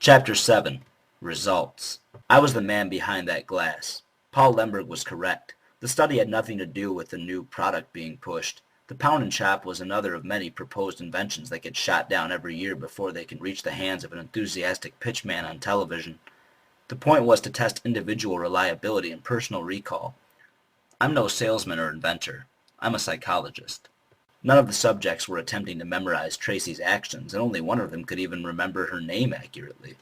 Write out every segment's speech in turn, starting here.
Chapter 7. Results. I was the man behind that glass. Paul Lemberg was correct. The study had nothing to do with the new product being pushed. The pound and chop was another of many proposed inventions that get shot down every year before they can reach the hands of an enthusiastic pitchman on television. The point was to test individual reliability and personal recall. I'm no salesman or inventor. I'm a psychologist. None of the subjects were attempting to memorize Tracy's actions, and only one of them could even remember her name accurately.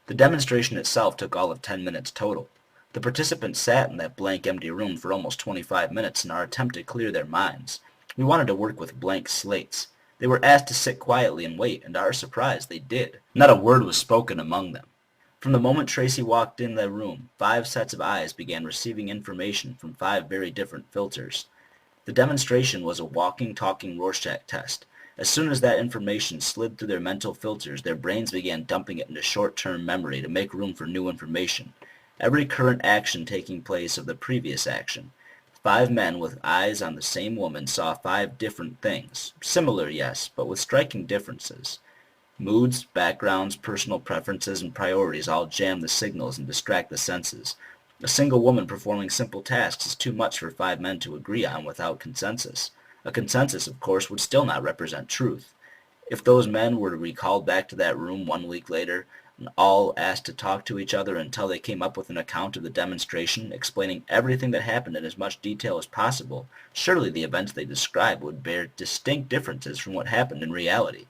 The demonstration itself took all of 10 minutes total. The participants sat in that blank empty room for almost 25 minutes in our attempt to clear their minds. We wanted to work with blank slates. They were asked to sit quietly and wait, and to our surprise, they did. Not a word was spoken among them. From the moment Tracy walked in the room, 5 sets of eyes began receiving information from 5 very different filters. The demonstration was a walking, talking Rorschach test. As soon as that information slid through their mental filters, their brains began dumping it into short-term memory to make room for new information. Every current action taking place of the previous action. 5 men with eyes on the same woman saw 5 different things. Similar, yes, but with striking differences. Moods, backgrounds, personal preferences, and priorities all jam the signals and distract the senses. A single woman performing simple tasks is too much for 5 men to agree on without consensus. A consensus, of course, would still not represent truth. If those men were recalled back to that room 1 week later, and all asked to talk to each other until they came up with an account of the demonstration, explaining everything that happened in as much detail as possible, surely the events they described would bear distinct differences from what happened in reality.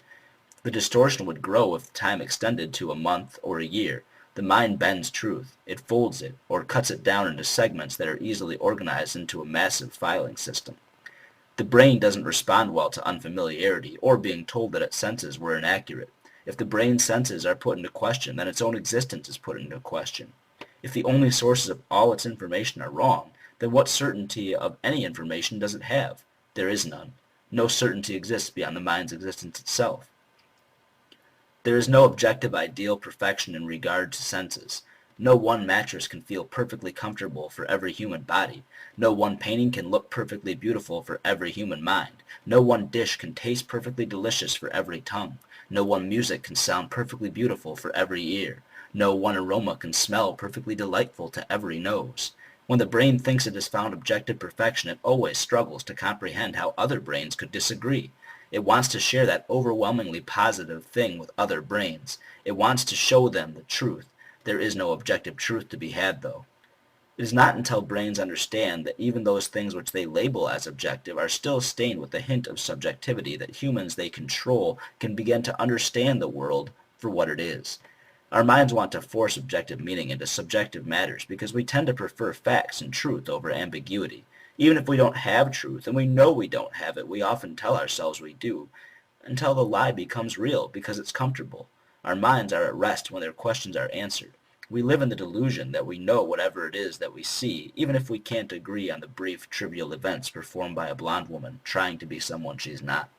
The distortion would grow if the time extended to a month or a year. The mind bends truth. It folds it, or cuts it down into segments that are easily organized into a massive filing system. The brain doesn't respond well to unfamiliarity, or being told that its senses were inaccurate. If the brain's senses are put into question, then its own existence is put into question. If the only sources of all its information are wrong, then what certainty of any information does it have? There is none. No certainty exists beyond the mind's existence itself. There is no objective ideal perfection in regard to senses. No one mattress can feel perfectly comfortable for every human body. No one painting can look perfectly beautiful for every human mind. No one dish can taste perfectly delicious for every tongue. No one music can sound perfectly beautiful for every ear. No one aroma can smell perfectly delightful to every nose. When the brain thinks it has found objective perfection, it always struggles to comprehend how other brains could disagree. It wants to share that overwhelmingly positive thing with other brains. It wants to show them the truth. There is no objective truth to be had, though. It is not until brains understand that even those things which they label as objective are still stained with a hint of subjectivity that humans they control can begin to understand the world for what it is. Our minds want to force objective meaning into subjective matters because we tend to prefer facts and truth over ambiguity. Even if we don't have truth, and we know we don't have it, we often tell ourselves we do, until the lie becomes real because it's comfortable. Our minds are at rest when their questions are answered. We live in the delusion that we know whatever it is that we see, even if we can't agree on the brief, trivial events performed by a blonde woman trying to be someone she's not.